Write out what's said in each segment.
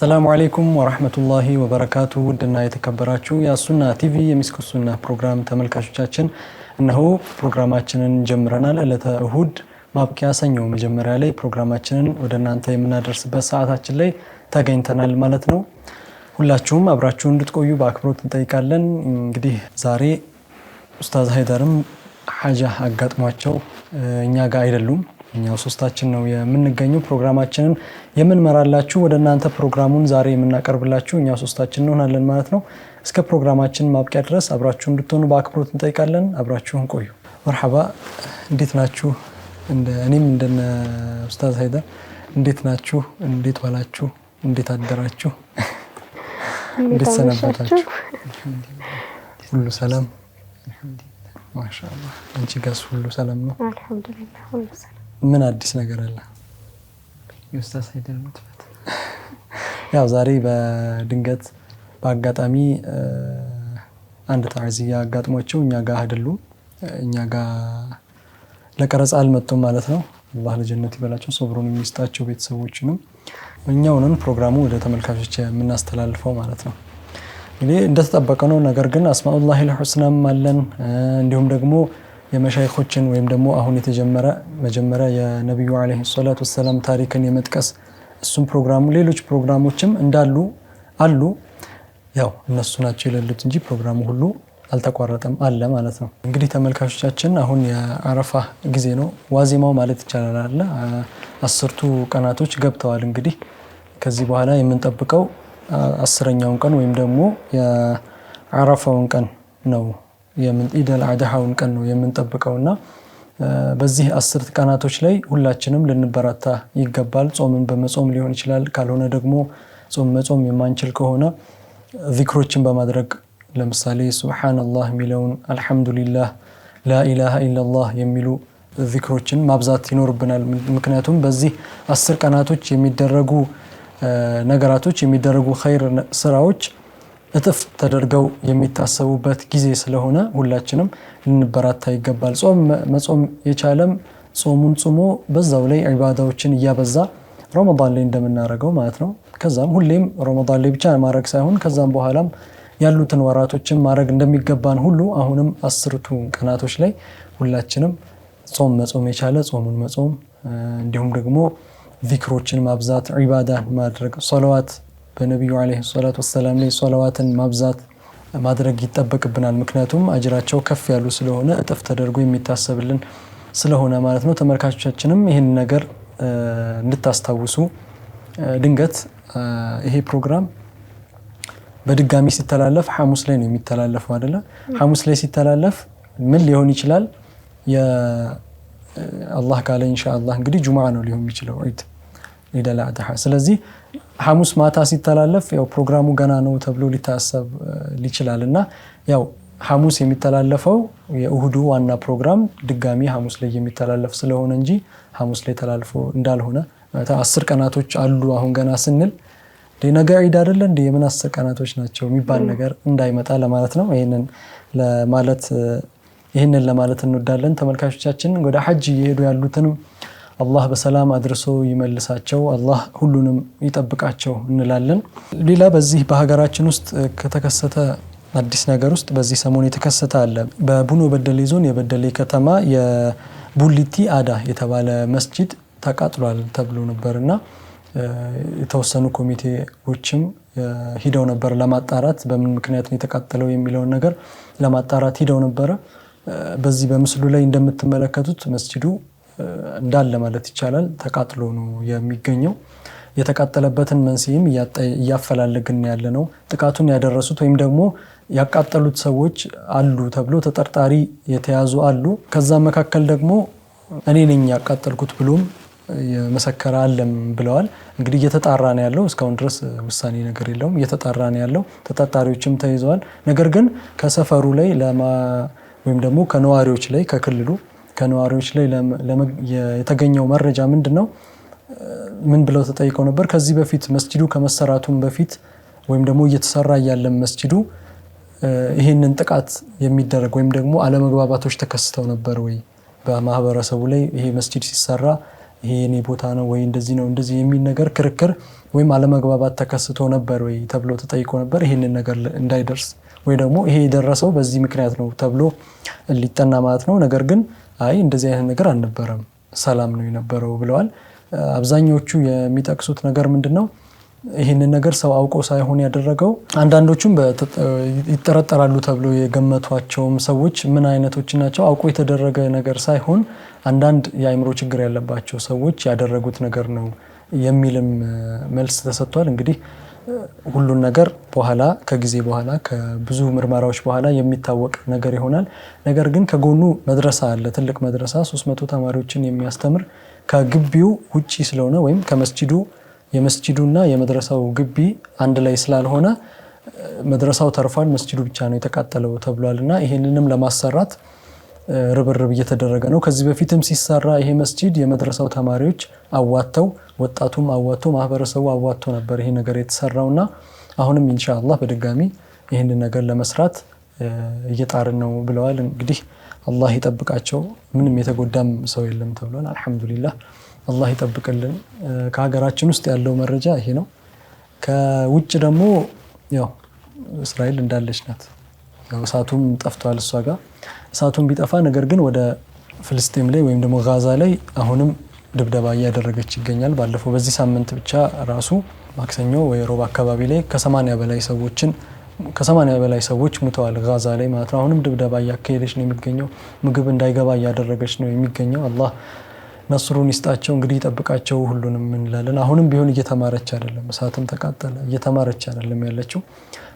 السلام عليكم ورحمة الله وبركاته ودنا يتكبراتشو يا سنة تي في يمسك السنة برنامج تملكاشوچاچن انه برنامجاچንን ጀምረናል እለተ እሁድ ማብቂያ ሰኞ መጀመሪያ ላይ ፕሮግራማችንን ወደ እናንተ የምናደርስበት ሰዓታችን ላይ ተገኝተናል ማለት ነው። ሁላችሁም አብራችሁ እንድትቆዩ በአክብሮት እንጠይቃለን። እንግዲህ ዛሬ ኡስታዝ ሃይደርም ሐጃ አጋጥሟቸው እኛ ጋር አይደሉም። እኛው ሶስታችን ነው የምንገኘው። ፕሮግራማችንን የምንመራላችሁ ወደ እናንተ ፕሮግራሙን ዛሬ የምናቀርብላችሁ እኛው ሶስታችን እንሆናለን ማለት ነው። እስከ ፕሮግራማችን ማብቂያ ድረስ አብራችሁ እንድትሆኑ በአክብሮት እንጠይቃለን። አብራችሁን ቆዩ። መርሐባ፣ እንዴት ናችሁ? እኔም እንደነ ኡስታዝ ሃይደር እንዴት ናችሁ? እንዴት ዋላችሁ? እንዴት አደራችሁ? እንዴት ሰነበታችሁ? ሁሉ ሰላም ማሻአላህ። አንቺ ጋርስ ሁሉ ሰላም ነው? አልহামዱሊላህ ሁሉ ሰላም። ምን አዲስ ነገር አለ? ኡስታዝ ሃይደር መጥፋት ያው ዛሬ በድንገት በአጋጣሚ አንድ ታዕዚያ አጋጥሟቸው እኛ ጋር አይደሉም። እኛ ጋር ለቀረጻ አልመጡም ማለት ነው። አላህ ለጀነት ይበላቸው፣ ሶብሩን የሚስጣቸው ቤተሰቦችንም እኛውንን ፕሮግራሙ ወደ ተመልካቾች የምናስተላልፈው ማለት ነው። እንግዲህ እንደተጠበቀ ነው። ነገር ግን አስማኡላሂል ሁስናም አለን። እንዲሁም ደግሞ የመሻይኾችን ወይም ደግሞ አሁን የተጀመረ መጀመሪያ የነብዩ አለይሂ ሰላቱ ወሰለም ታሪክን የመጥቀስ እሱም ፕሮግራሙ ሌሎች ፕሮግራሞችም እንዳሉ አሉ። ያው እነሱ ናቸው የሌሉት እንጂ ፕሮግራሙ ሁሉ አልተቋረጠም አለ ማለት ነው። እንግዲህ ተመልካቾቻችን አሁን የአረፋ ጊዜ ነው፣ ዋዜማው ማለት ይቻላል አለ 10ቱ ቀናቶች ገብተዋል። እንግዲህ ከዚህ በኋላ የምንጠብቀው 10ኛውን ቀን ወይም ደግሞ የአረፋውን ቀን ነው፣ ኢደል አድሃውን ቀን ነው የምንጠብቀውና በዚህ 10 ቀናቶች ላይ ሁላችንም ልንበረታ ይገባል። ጾምን በመጾም ሊሆን ይችላል። ካልሆነ ደግሞ ጾም መጾም የማንችል ከሆነ ዚክሮችን በማድረግ ለምሳሌ ሱብሃንአላህ ሚለውን፣ አልহামዱሊላህ፣ ላኢላሃ ኢላላህ የሚሉ ዚክሮችን ማብዛት ይኖርብናል። ምክንያቱም በዚህ 10 ቀናቶች የሚደረጉ ነገራቶች የሚደረጉ ኸይር ስራዎች እጥፍ ተደርገው የሚታሰቡበት ጊዜ ስለሆነ ሁላችንም ልንበረታ ይገባል። ጾም መጾም የቻለም ጾሙን ጾሞ በዛው ላይ ዒባዳዎችን እያበዛ ረመዳን ላይ እንደምናረገው ማለት ነው። ከዛም ሁሌም ረመዳን ላይ ብቻ ማድረግ ሳይሆን ከዛም በኋላም ያሉትን ወራቶችን ማድረግ እንደሚገባን ሁሉ አሁንም 10ቱ ቀናቶች ላይ ሁላችንም ጾም መጾም የቻለ ጾሙን መጾም፣ እንዲሁም ደግሞ ዚክሮችን ማብዛት፣ ዒባዳን ማድረግ፣ ሶላዋት በነብዩ አለይሂ ሰላቱ ወሰለም ላይ ሶላዋትን ማብዛት ማድረግ ይጠበቅብናል። ምክንያቱም አጅራቸው ከፍ ያሉ ስለሆነ እጥፍ ተደርጎ የሚታሰብልን ስለሆነ ማለት ነው። ተመልካቾቻችንም ይህን ነገር እንድታስታውሱ ድንገት ይሄ ፕሮግራም በድጋሚ ሲተላለፍ ሐሙስ ላይ ነው የሚተላለፈው አይደለ? ሐሙስ ላይ ሲተላለፍ ምን ሊሆን ይችላል? አላህ ካለ ኢንሻአላህ እንግዲህ ጁምዓ ነው ሊሆን የሚችለው ኢደል አድሃ። ስለዚህ ሐሙስ ማታ ሲተላለፍ ያው ፕሮግራሙ ገና ነው ተብሎ ሊታሰብ ይችላልና ያው ሐሙስ የሚተላለፈው የእሁዱ ዋና ፕሮግራም ድጋሚ ሐሙስ ላይ የሚተላለፍ ስለሆነ እንጂ ሐሙስ ላይ ተላልፎ እንዳልሆነ 10 ቀናቶች አሉ አሁን ገና ስንል ነገ ዒድ አይደለ እንዴ የምን 10 ቀናቶች ናቸው የሚባል ነገር እንዳይመጣ ለማለት ነው። ይሄንን ለማለት እንወዳለን። ተመልካቾቻችን ወደ ሐጅ እየሄዱ ያሉትንም አላህ በሰላም አድርሶ ይመልሳቸው፣ አላህ ሁሉንም ይጠብቃቸው እንላለን። ሌላ በዚህ በሀገራችን ውስጥ ከተከሰተ አዲስ ነገር ውስጥ በዚህ ሰሞን የተከሰተ አለ። በቡኖ በደሌ ዞን የበደሌ ከተማ የቡሊቲ አዳ የተባለ መስጂድ ተቃጥሏል ተብሎ ነበርና የተወሰኑ ኮሚቴዎችም ሂደው ነበር ለማጣራት በምን ምክንያት ነው የተቃጠለው የሚለውን ነገር ለማጣራት ሂደው ነበር። በዚህ በምስሉ ላይ እንደምትመለከቱት መስጂዱ እንዳለ ማለት ይቻላል ተቃጥሎ ነው የሚገኘው። የተቃጠለበትን መንስኤም እያፈላለግን ያለ ነው። ጥቃቱን ያደረሱት ወይም ደግሞ ያቃጠሉት ሰዎች አሉ ተብሎ ተጠርጣሪ የተያዙ አሉ። ከዛ መካከል ደግሞ እኔ ነኝ ያቃጠልኩት ብሎም የመሰከረ አለም ብለዋል። እንግዲህ እየተጣራ ነው ያለው። እስካሁን ድረስ ውሳኔ ነገር የለውም። እየተጣራ ነው ያለው። ተጠርጣሪዎችም ተይዘዋል። ነገር ግን ከሰፈሩ ላይ ወይም ደግሞ ከነዋሪዎች ላይ ከክልሉ ከነዋሪዎች ላይ የተገኘው መረጃ ምንድነው? ምን ብለው ተጠይቀው ነበር? ከዚህ በፊት መስጂዱ ከመሰራቱም በፊት ወይም ደግሞ እየተሰራ ያለ መስጂዱ ይሄንን ጥቃት የሚደረግ ወይም ደግሞ አለመግባባቶች ተከስተው ነበር ወይ በማህበረሰቡ ላይ? ይሄ መስጂድ ሲሰራ ይሄ የኔ ቦታ ነው ወይ እንደዚህ ነው እንደዚህ የሚል ነገር ክርክር ወይም አለመግባባት ተከስቶ ነበር ወይ ተብሎ ተጠይቆ ነበር። ይሄንን ነገር እንዳይደርስ ወይ ደግሞ ይሄ የደረሰው በዚህ ምክንያት ነው ተብሎ ሊጠና ማለት ነው። ነገር ግን አይ እንደዚህ አይነት ነገር አልነበረም፣ ሰላም ነው የነበረው ብለዋል። አብዛኞቹ የሚጠቅሱት ነገር ምንድነው? ይህንን ነገር ሰው አውቆ ሳይሆን ያደረገው። አንዳንዶቹም ይጠረጠራሉ ተብሎ የገመቷቸውም ሰዎች ምን አይነቶች ናቸው? አውቆ የተደረገ ነገር ሳይሆን አንዳንድ የአእምሮ ችግር ያለባቸው ሰዎች ያደረጉት ነገር ነው የሚልም መልስ ተሰጥቷል። እንግዲህ ሁሉን ነገር በኋላ ከጊዜ በኋላ ከብዙ ምርመራዎች በኋላ የሚታወቅ ነገር ይሆናል። ነገር ግን ከጎኑ መድረሳ አለ፣ ትልቅ መድረሳ 300 ተማሪዎችን የሚያስተምር ከግቢው ውጪ ስለሆነ ወይም ከመስጂዱ የመስጂዱና የመድረሳው ግቢ አንድ ላይ ስላልሆነ መድረሳው ተርፏል፣ መስጂዱ ብቻ ነው የተቃጠለው ተብሏልና ይሄንንም ለማሰራት ርብርብ እየተደረገ ነው። ከዚህ በፊትም ሲሰራ ይሄ መስጂድ የመድረሳው ተማሪዎች አዋተው፣ ወጣቱም አዋቶ፣ ማህበረሰቡ አዋቶ ነበር ይሄ ነገር የተሰራውና አሁንም ኢንሻአላህ በድጋሚ ይሄንን ነገር ለመስራት እየጣርን ነው ብለዋል። እንግዲህ አላህ ይጠብቃቸው፣ ምንም የተጎዳም ሰው የለም ተብሏል። አልহামዱሊላህ አላህ ይጠብቅልን። ከሀገራችን ውስጥ ያለው መረጃ ይሄ ነው። ከውጭ ደግሞ ያው እስራኤል እንዳለች ናት። ያው እሳቱም ጠፍቷል እሷ ጋር እሳቱም ቢጠፋ ነገር ግን ወደ ፍልስጤም ላይ ወይም ደግሞ ጋዛ ላይ አሁንም ድብደባ እያደረገች ይገኛል። ባለፈው በዚህ ሳምንት ብቻ ራሱ ማክሰኞ ወይ ሮብ አካባቢ ላይ ከ80 በላይ ሰዎች ሙተዋል ጋዛ ላይ ማለት ነው። አሁንም ድብደባ እያካሄደች ነው የሚገኘው። ምግብ እንዳይገባ እያደረገች ነው የሚገኘው። አላህ ነስሩን ይስጣቸው፣ እንግዲህ ይጠብቃቸው ሁሉንም እንላለን። አሁንም ቢሆን እየተማረች አይደለም፣ እሳትም ተቃጠለ፣ እየተማረች አይደለም ያለችው።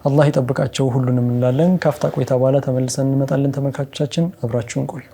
አላህ ይጠብቃቸው ሁሉንም እንላለን። ካፍታ ቆይታ በኋላ ተመልሰን እንመጣለን። ተመልካቾቻችን አብራችሁን ቆዩ።